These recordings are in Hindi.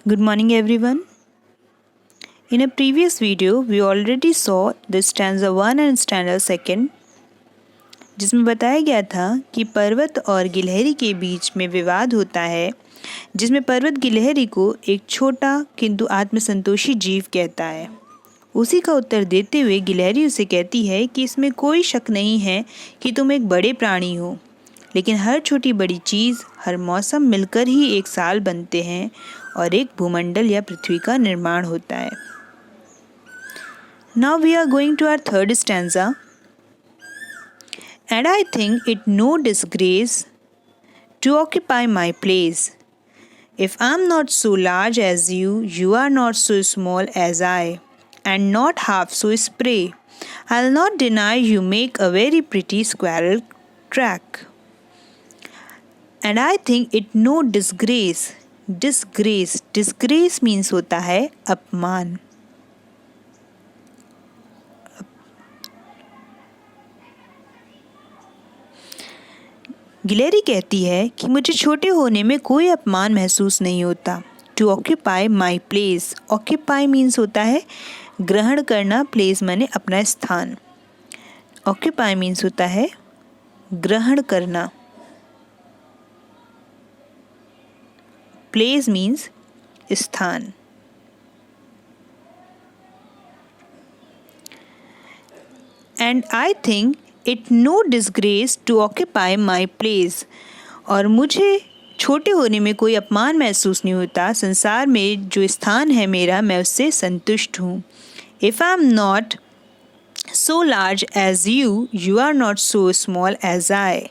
Good morning, everyone. In a previous video, we already saw the stanza 1 and stanza 2, जिसमें बताया गया था कि पर्वत और गिलहरी के बीच में विवाद होता है, जिसमें पर्वत गिलहरी को एक छोटा किंतु आत्मसंतोषी जीव कहता है। उसी का उत्तर देते हुए गिलहरी उसे कहती है कि इसमें कोई शक नहीं है कि तुम एक बड़े प्राणी हो, लेकिन हर छोटी बड़ी चीज़, हर मौसम मिलकर ही एक साल बनते हैं और एक भूमंडल या पृथ्वी का निर्माण होता है। Now we are going to our third stanza. And I think it no disgrace to occupy my place. If I'm not so large as you, you are not so small as I, and not half so spray. I'll not deny you make a very pretty squirrel track. And I think it no disgrace. Disgrace means होता है अपमान। गिलहरी कहती है कि मुझे छोटे होने में कोई अपमान महसूस नहीं होता। To occupy my place, occupy means होता है ग्रहण करना, प्लेस माने अपना स्थान। ऑक्यूपाई मीन्स होता है ग्रहण करना, प्लेस मीन्स स्थान। And I think it no disgrace to occupy my place, और मुझे छोटे होने में कोई अपमान महसूस नहीं होता। संसार में जो स्थान है मेरा, मैं उससे संतुष्ट हूँ। If I am not so large as you, you are not so small as I.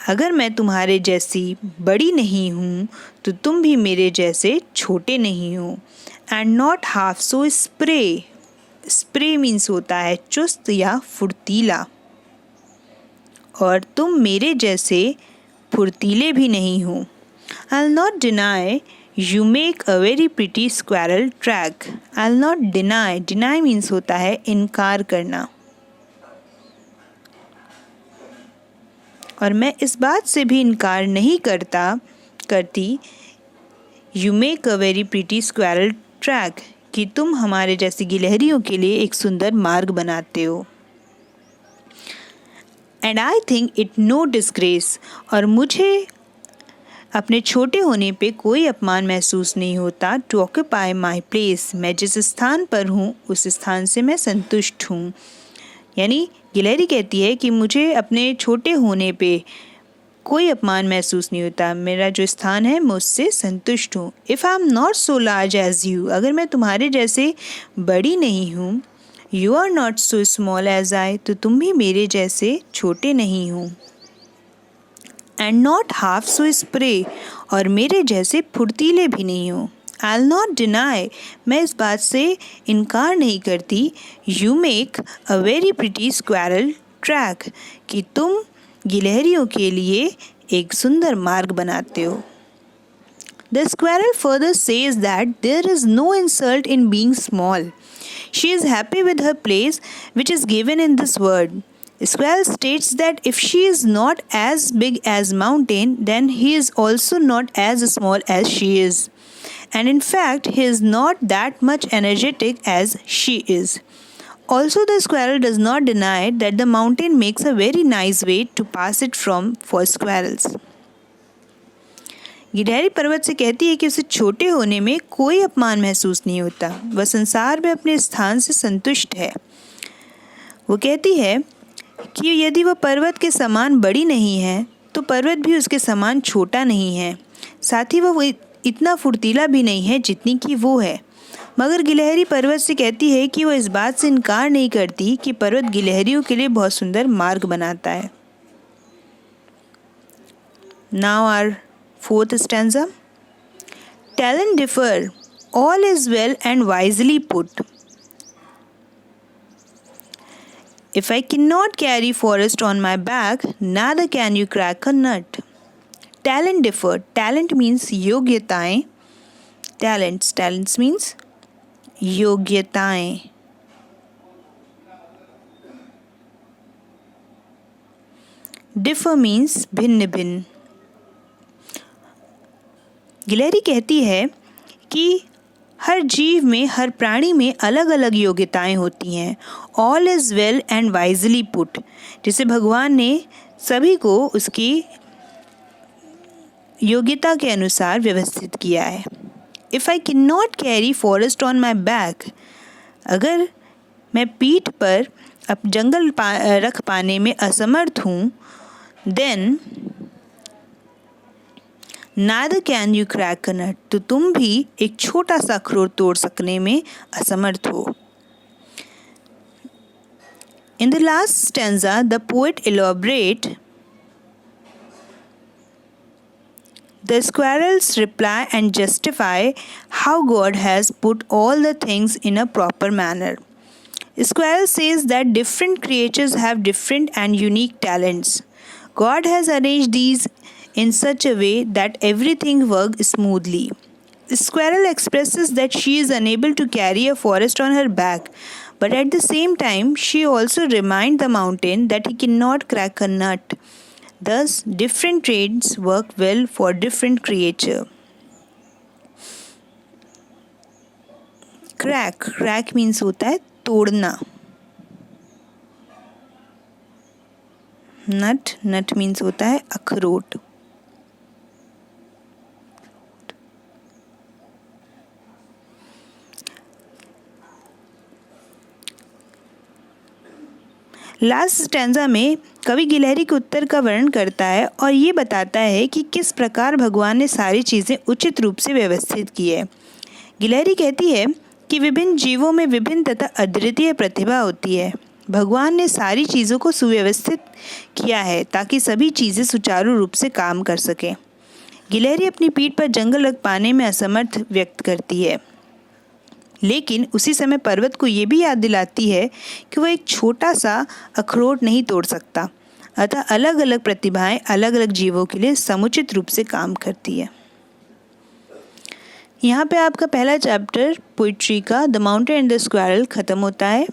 अगर मैं तुम्हारे जैसी बड़ी नहीं हूँ तो तुम भी मेरे जैसे छोटे नहीं हो। And not half so spray, spray means होता है चुस्त या फुर्तीला, और तुम मेरे जैसे फुर्तीले भी नहीं हो। I'll not deny you make a very pretty squirrel track. I'll not deny, deny means होता है इनकार करना, और मैं इस बात से भी इनकार नहीं करती You make a very pretty squirrel track, कि तुम हमारे जैसी गिलहरियों के लिए एक सुंदर मार्ग बनाते हो। And I think it no disgrace, और मुझे अपने छोटे होने पे कोई अपमान महसूस नहीं होता। टू ऑक्यूपाई माई प्लेस, मैं जिस स्थान पर हूँ उस स्थान से मैं संतुष्ट हूँ। यानी गिलहरी कहती है कि मुझे अपने छोटे होने पे कोई अपमान महसूस नहीं होता, मेरा जो स्थान है मैं उससे संतुष्ट हूँ। If I am not so large as you, अगर मैं तुम्हारे जैसे बड़ी नहीं हूँ। You are not so small as I, तो तुम भी मेरे जैसे छोटे नहीं हो। And not half so spry, और मेरे जैसे फुर्तीले भी नहीं हो। आई विल नॉट डिनाई, मैं इस बात से इनकार नहीं करती। You make a very pretty squirrel track, कि तुम गिलहरियों के लिए एक सुंदर मार्ग बनाते हो। The squirrel further says that there is no insult in being small. She is happy with her place, which is given in this word. Squirrel states that if she is not as big as mountain, then he is also not as small as she is. And in fact, he is not that much energetic as she is. Also, the squirrel does not deny that the mountain makes a very nice way to pass it from for squirrels. गिलहरी पर्वत से कहती है कि उसे छोटे होने में कोई अपमान महसूस नहीं होता, वह संसार में अपने स्थान से संतुष्ट है। वो कहती है कि यदि वह पर्वत के समान बड़ी नहीं है तो पर्वत भी उसके समान छोटा नहीं है, साथ ही वह इतना फुर्तीला भी नहीं है जितनी कि वो है। मगर गिलहरी पर्वत से कहती है कि वह इस बात से इनकार नहीं करती कि पर्वत गिलहरियों के लिए बहुत सुंदर मार्ग बनाता है। Now our fourth stanza. Talent differ, all is well and wisely put. If I cannot carry forest on my back, neither can you crack a nut. Talent differ. Talent means योग्यताएं. Talents means योग्यताएं। Differ means भिन्न भिन्न। गिलहरी कहती है कि हर जीव में, हर प्राणी में अलग अलग योग्यताएं होती हैं। All is well and wisely put, जिसे भगवान ने सभी को उसकी योग्यता के अनुसार व्यवस्थित किया है। If I can not carry forest on my back, अगर मैं पीठ पर अब जंगल रख पाने में असमर्थ हूँ, then neither can you crack a nut, तो तुम भी एक छोटा सा अखरोट तोड़ सकने में असमर्थ हो। In the last stanza, the poet elaborate the squirrel's reply and justify how God has put all the things in a proper manner. Squirrel says that different creatures have different and unique talents. God has arranged these in such a way that everything works smoothly. Squirrel expresses that she is unable to carry a forest on her back, but at the same time she also reminds the mountain that he cannot crack a nut. Thus, different traits work well for different creatures. Crack means होता है तोड़ना. Nut means होता है अखरोट. लास्ट स्टैंजा में कवि गिलहरी के उत्तर का वर्णन करता है और ये बताता है कि किस प्रकार भगवान ने सारी चीज़ें उचित रूप से व्यवस्थित की है। गिलहरी कहती है कि विभिन्न जीवों में विभिन्न तथा अद्वितीय प्रतिभा होती है। भगवान ने सारी चीज़ों को सुव्यवस्थित किया है ताकि सभी चीज़ें सुचारू रूप से काम कर सकें। गिलहरी अपनी पीठ पर जंगल रख पाने में असमर्थ व्यक्त करती है, लेकिन उसी समय पर्वत को ये भी याद दिलाती है कि वह एक छोटा सा अखरोट नहीं तोड़ सकता। अतः अलग अलग प्रतिभाएं अलग अलग जीवों के लिए समुचित रूप से काम करती है। यहाँ पे आपका पहला चैप्टर पोइट्री का the mountain and the squirrel ख़त्म होता है।